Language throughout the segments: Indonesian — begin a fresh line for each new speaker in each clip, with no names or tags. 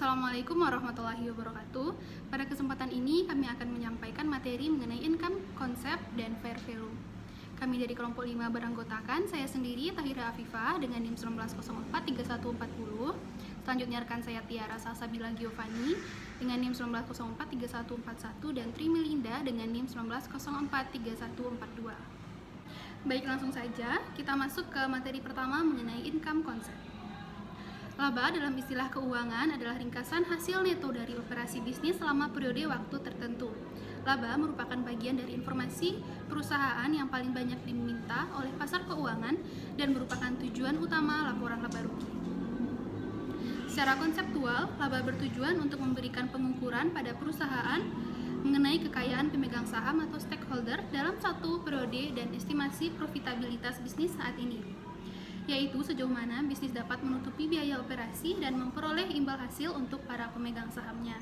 Assalamualaikum warahmatullahi wabarakatuh. Pada kesempatan ini kami akan menyampaikan materi mengenai income, konsep, dan fair value. Kami dari kelompok 5 beranggotakan saya sendiri Tahira Afifah dengan NIM 19043140. Selanjutnya rekan saya Tiara Salsabila Giovanni dengan NIM 19043141 dan Tri Melinda dengan NIM 19043142. Baik, langsung saja kita masuk ke materi pertama mengenai income konsep. Laba dalam istilah keuangan adalah ringkasan hasil neto dari operasi bisnis selama periode waktu tertentu. Laba merupakan bagian dari informasi perusahaan yang paling banyak diminta oleh pasar keuangan dan merupakan tujuan utama laporan laba rugi. Secara konseptual, laba bertujuan untuk memberikan pengukuran pada perusahaan mengenai kekayaan pemegang saham atau stakeholder dalam satu periode dan estimasi profitabilitas bisnis saat ini, yaitu sejauh mana bisnis dapat menutupi biaya operasi dan memperoleh imbal hasil untuk para pemegang sahamnya.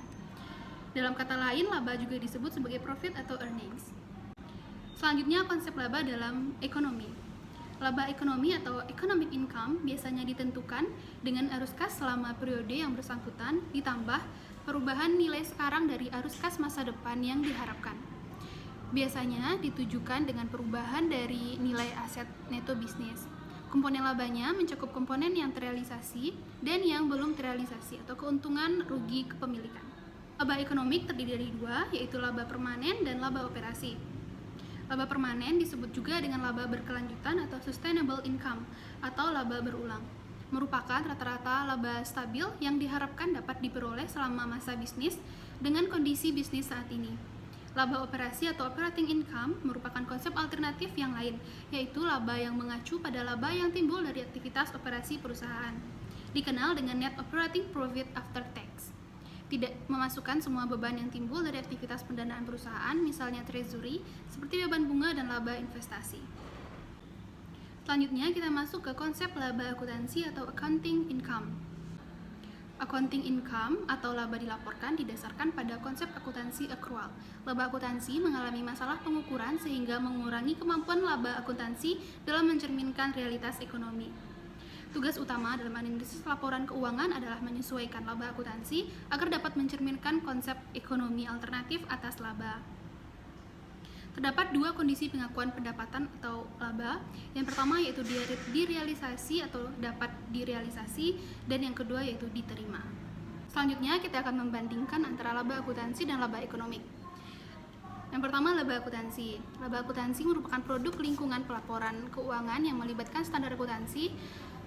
Dalam kata lain, laba juga disebut sebagai profit atau earnings. Selanjutnya, konsep laba dalam ekonomi. Laba ekonomi atau economic income biasanya ditentukan dengan arus kas selama periode yang bersangkutan ditambah perubahan nilai sekarang dari arus kas masa depan yang diharapkan. Biasanya ditujukan dengan perubahan dari nilai aset neto bisnis. Komponen labanya mencakup komponen yang terrealisasi dan yang belum terrealisasi atau keuntungan rugi kepemilikan. Laba ekonomik terdiri dari dua, yaitu laba permanen dan laba operasi. Laba permanen disebut juga dengan laba berkelanjutan atau sustainable income atau laba berulang. Merupakan rata-rata laba stabil yang diharapkan dapat diperoleh selama masa bisnis dengan kondisi bisnis saat ini. Laba operasi atau operating income merupakan konsep alternatif yang lain, yaitu laba yang mengacu pada laba yang timbul dari aktivitas operasi perusahaan. Dikenal dengan net operating profit after tax. Tidak memasukkan semua beban yang timbul dari aktivitas pendanaan perusahaan, misalnya treasury, seperti beban bunga dan laba investasi. Selanjutnya kita masuk ke konsep laba akuntansi atau accounting income. Accounting income atau laba dilaporkan didasarkan pada konsep akuntansi accrual. Laba akuntansi mengalami masalah pengukuran sehingga mengurangi kemampuan laba akuntansi dalam mencerminkan realitas ekonomi. Tugas utama dalam analisis laporan keuangan adalah menyesuaikan laba akuntansi agar dapat mencerminkan konsep ekonomi alternatif atas laba. Terdapat dua kondisi pengakuan pendapatan atau laba. Yang pertama yaitu direalisasi atau dapat direalisasi, dan yang kedua yaitu diterima. Selanjutnya kita akan membandingkan antara laba akuntansi dan laba ekonomik. Yang pertama, laba akuntansi. Laba akuntansi merupakan produk lingkungan pelaporan keuangan yang melibatkan standar akuntansi,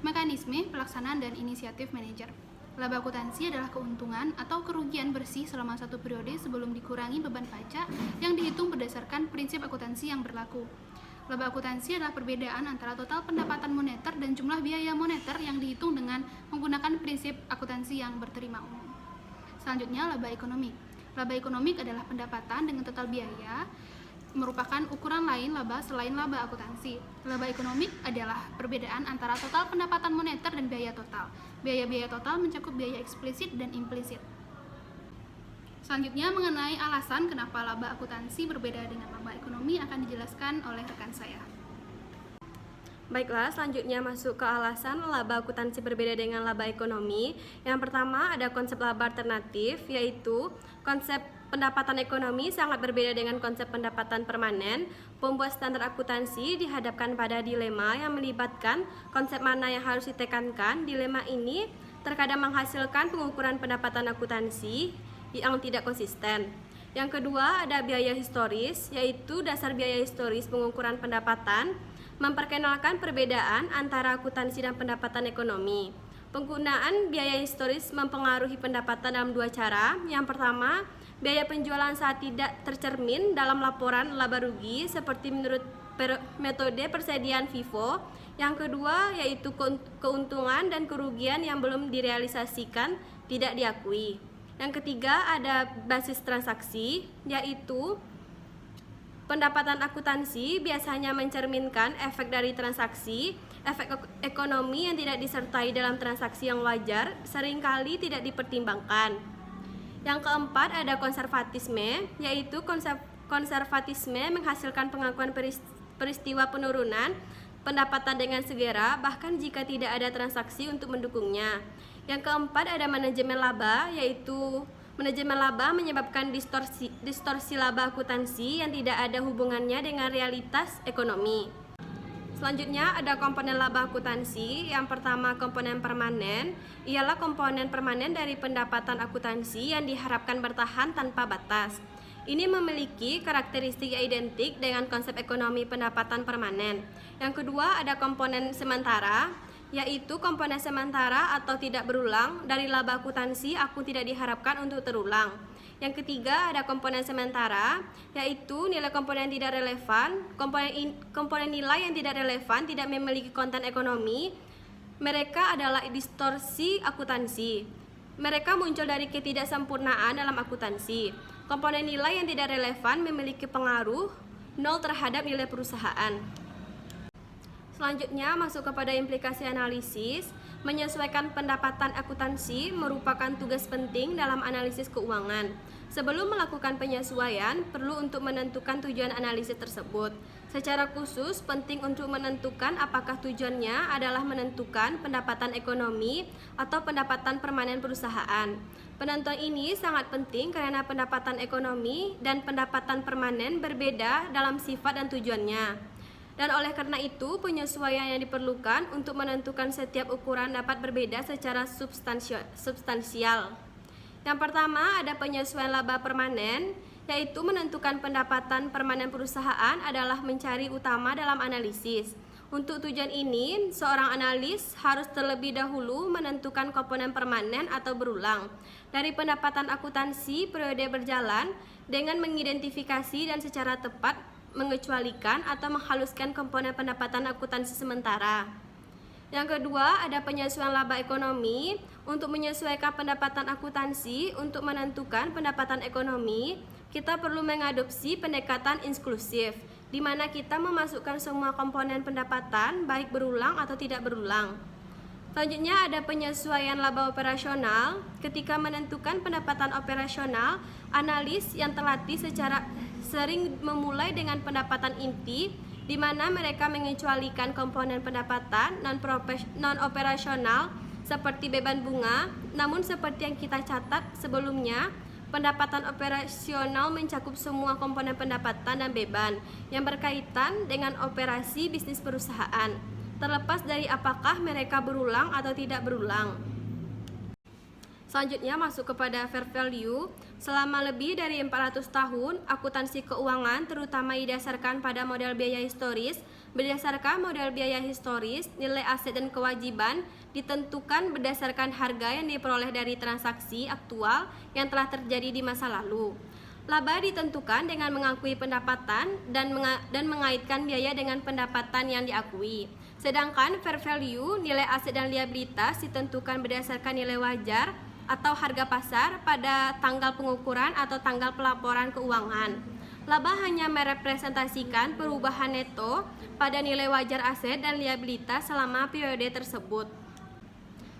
mekanisme pelaksanaan, dan inisiatif manajer. Laba akuntansi adalah keuntungan atau kerugian bersih selama satu periode sebelum dikurangi beban pajak yang dihitung berdasarkan prinsip akuntansi yang berlaku. Laba akuntansi adalah perbedaan antara total pendapatan moneter dan jumlah biaya moneter yang dihitung dengan menggunakan prinsip akuntansi yang berterima umum. Selanjutnya, laba ekonomik. Laba ekonomik adalah pendapatan dengan total biaya, merupakan ukuran lain laba selain laba akuntansi. Laba ekonomik adalah perbedaan antara total pendapatan moneter dan biaya total. Biaya-biaya total mencakup biaya eksplisit dan implisit. Selanjutnya, mengenai alasan kenapa laba akuntansi berbeda dengan laba ekonomi akan dijelaskan oleh rekan saya.
Baiklah, selanjutnya masuk ke alasan laba akuntansi berbeda dengan laba ekonomi. Yang pertama ada konsep laba alternatif, yaitu konsep pendapatan ekonomi sangat berbeda dengan konsep pendapatan permanen. Pembuat standar akuntansi dihadapkan pada dilema yang melibatkan konsep mana yang harus ditekankan. Dilema ini terkadang menghasilkan pengukuran pendapatan akuntansi yang tidak konsisten. Yang kedua ada biaya historis, yaitu dasar biaya historis pengukuran pendapatan, memperkenalkan perbedaan antara akuntansi dan pendapatan ekonomi. Penggunaan biaya historis mempengaruhi pendapatan dalam dua cara. Yang pertama, biaya penjualan saat tidak tercermin dalam laporan laba rugi seperti menurut metode persediaan FIFO. Yang kedua yaitu keuntungan dan kerugian yang belum direalisasikan tidak diakui. Yang ketiga ada basis transaksi, yaitu pendapatan akuntansi biasanya mencerminkan efek dari transaksi. Efek ekonomi yang tidak disertai dalam transaksi yang wajar seringkali tidak dipertimbangkan. Yang keempat ada konservatisme, yaitu konservatisme menghasilkan pengakuan peristiwa penurunan pendapatan dengan segera bahkan jika tidak ada transaksi untuk mendukungnya. Yang keempat ada manajemen laba, yaitu manajemen laba menyebabkan distorsi laba akuntansi yang tidak ada hubungannya dengan realitas ekonomi. Selanjutnya ada komponen laba akuntansi. Yang pertama komponen permanen, ialah komponen permanen dari pendapatan akuntansi yang diharapkan bertahan tanpa batas. Ini memiliki karakteristik yang identik dengan konsep ekonomi pendapatan permanen. Yang kedua ada komponen sementara, yaitu komponen sementara atau tidak berulang dari laba akuntansi tidak diharapkan untuk terulang. Yang ketiga ada komponen sementara, yaitu nilai komponen tidak relevan. Komponen nilai yang tidak relevan tidak memiliki konten ekonomi. Mereka adalah distorsi akuntansi. Mereka muncul dari ketidaksempurnaan dalam akuntansi. Komponen nilai yang tidak relevan memiliki pengaruh nol terhadap nilai perusahaan. Selanjutnya masuk kepada implikasi analisis. Menyesuaikan pendapatan akuntansi merupakan tugas penting dalam analisis keuangan. Sebelum melakukan penyesuaian, perlu untuk menentukan tujuan analisis tersebut. Secara khusus, penting untuk menentukan apakah tujuannya adalah menentukan pendapatan ekonomi atau pendapatan permanen perusahaan. Penentuan ini sangat penting karena pendapatan ekonomi dan pendapatan permanen berbeda dalam sifat dan tujuannya. Dan oleh karena itu, penyesuaian yang diperlukan untuk menentukan setiap ukuran dapat berbeda secara substansial. Yang pertama ada penyesuaian laba permanen, yaitu menentukan pendapatan permanen perusahaan adalah mencari utama dalam analisis. Untuk tujuan ini, seorang analis harus terlebih dahulu menentukan komponen permanen atau berulang dari pendapatan akuntansi periode berjalan dengan mengidentifikasi dan secara tepat mengecualikan atau menghaluskan komponen pendapatan akuntansi sementara. Yang kedua, ada penyesuaian laba ekonomi. Untuk menyesuaikan pendapatan akuntansi untuk menentukan pendapatan ekonomi, kita perlu mengadopsi pendekatan inklusif, di mana kita memasukkan semua komponen pendapatan, baik berulang atau tidak berulang. Selanjutnya ada penyesuaian laba operasional. Ketika menentukan pendapatan operasional, analis yang terlatih secara sering memulai dengan pendapatan inti, di mana mereka mengecualikan komponen pendapatan non-operasional seperti beban bunga. Namun seperti yang kita catat sebelumnya, pendapatan operasional mencakup semua komponen pendapatan dan beban yang berkaitan dengan operasi bisnis perusahaan, terlepas dari apakah mereka berulang atau tidak berulang. Selanjutnya masuk kepada fair value. Selama lebih dari 400 tahun, akuntansi keuangan terutama didasarkan pada model biaya historis. Berdasarkan model biaya historis, nilai aset dan kewajiban ditentukan berdasarkan harga yang diperoleh dari transaksi aktual yang telah terjadi di masa lalu. Laba ditentukan dengan mengakui pendapatan dan mengaitkan biaya dengan pendapatan yang diakui. Sedangkan fair value, nilai aset dan liabilitas ditentukan berdasarkan nilai wajar atau harga pasar pada tanggal pengukuran atau tanggal pelaporan keuangan. Laba hanya merepresentasikan perubahan neto pada nilai wajar aset dan liabilitas selama periode tersebut.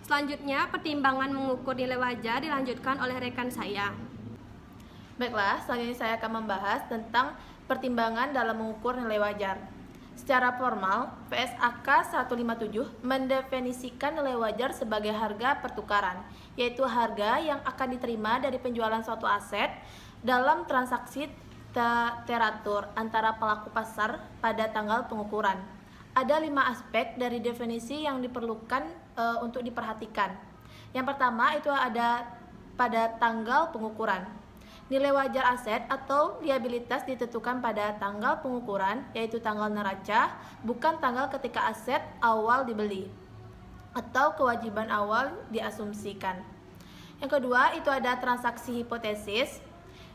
Selanjutnya, pertimbangan mengukur nilai wajar dilanjutkan oleh rekan saya.
Baiklah, selanjutnya saya akan membahas tentang pertimbangan dalam mengukur nilai wajar. Secara formal, PSAK 157 mendefinisikan nilai wajar sebagai harga pertukaran, yaitu harga yang akan diterima dari penjualan suatu aset dalam transaksi teratur antara pelaku pasar pada tanggal pengukuran. Ada 5 aspek dari definisi yang diperlukan untuk diperhatikan. Yang pertama itu ada pada tanggal pengukuran. Nilai wajar aset atau liabilitas ditentukan pada tanggal pengukuran, yaitu tanggal neraca, bukan tanggal ketika aset awal dibeli atau kewajiban awal diasumsikan. Yang kedua, itu ada transaksi hipotesis,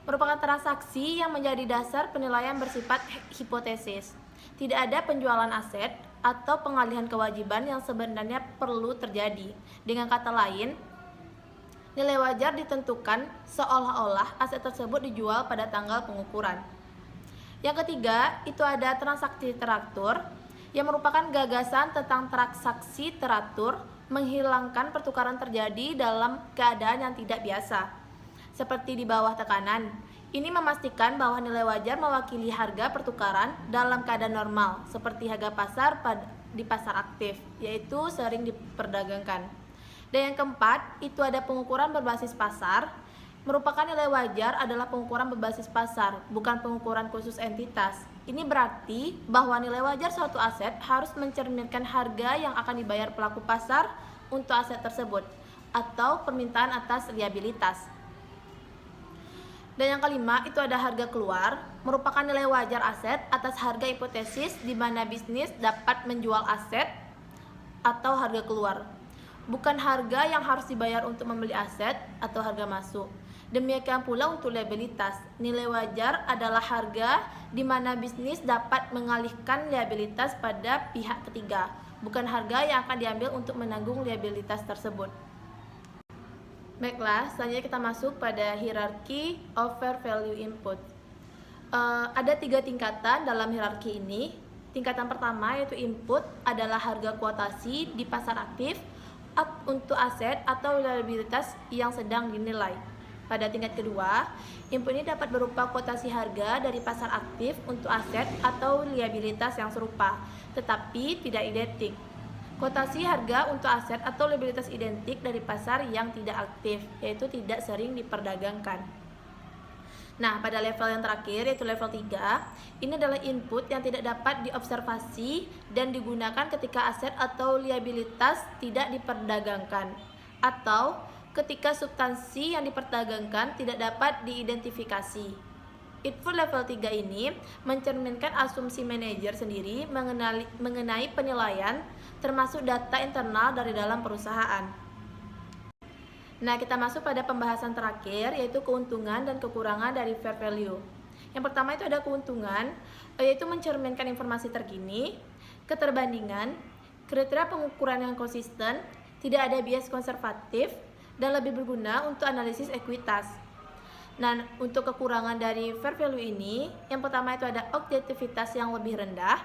merupakan transaksi yang menjadi dasar penilaian bersifat hipotesis. Tidak ada penjualan aset atau pengalihan kewajiban yang sebenarnya perlu terjadi. Dengan kata lain, nilai wajar ditentukan seolah-olah aset tersebut dijual pada tanggal pengukuran. Yang ketiga, itu ada transaksi teratur, yang merupakan gagasan tentang transaksi teratur menghilangkan pertukaran terjadi dalam keadaan yang tidak biasa, seperti di bawah tekanan. Ini memastikan bahwa nilai wajar mewakili harga pertukaran dalam keadaan normal, seperti harga pasar di pasar aktif, yaitu sering diperdagangkan. Dan yang keempat, itu ada pengukuran berbasis pasar. Merupakan nilai wajar adalah pengukuran berbasis pasar, bukan pengukuran khusus entitas. Ini berarti bahwa nilai wajar suatu aset harus mencerminkan harga yang akan dibayar pelaku pasar untuk aset tersebut, atau permintaan atas liabilitas. Dan yang kelima, itu ada harga keluar, merupakan nilai wajar aset atas harga hipotesis di mana bisnis dapat menjual aset atau harga keluar, bukan harga yang harus dibayar untuk membeli aset atau harga masuk. Demikian pula untuk liabilitas, nilai wajar adalah harga di mana bisnis dapat mengalihkan liabilitas pada pihak ketiga, bukan harga yang akan diambil untuk menanggung liabilitas tersebut. Baiklah, selanjutnya kita masuk pada hierarchy of fair value input. Ada 3 tingkatan dalam hierarki ini. Tingkatan pertama yaitu input adalah harga kuotasi di pasar aktif untuk aset atau liabilitas yang sedang dinilai. Pada tingkat kedua, input ini dapat berupa kuotasi harga dari pasar aktif untuk aset atau liabilitas yang serupa, tetapi tidak identik. Kuotasi harga untuk aset atau liabilitas identik dari pasar yang tidak aktif, yaitu tidak sering diperdagangkan. Nah, pada level yang terakhir, yaitu level 3, ini adalah input yang tidak dapat diobservasi dan digunakan ketika aset atau liabilitas tidak diperdagangkan, atau ketika substansi yang diperdagangkan tidak dapat diidentifikasi. Input level 3 ini mencerminkan asumsi manajer sendiri mengenai penilaian, termasuk data internal dari dalam perusahaan. Nah, kita masuk pada pembahasan terakhir, yaitu keuntungan dan kekurangan dari fair value. Yang pertama itu ada keuntungan, yaitu mencerminkan informasi terkini, keterbandingan, kriteria pengukuran yang konsisten, tidak ada bias konservatif, dan lebih berguna untuk analisis ekuitas. Nah, untuk kekurangan dari fair value ini, yang pertama itu ada objektivitas yang lebih rendah,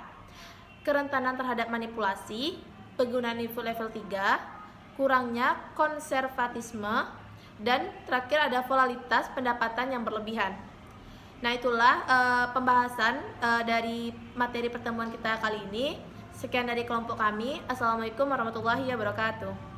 kerentanan terhadap manipulasi, penggunaan input level 3, kurangnya konservatisme, dan terakhir ada volatilitas pendapatan yang berlebihan. Nah, itulah pembahasan dari materi pertemuan kita kali ini. Sekian dari kelompok kami. Assalamualaikum warahmatullahi wabarakatuh.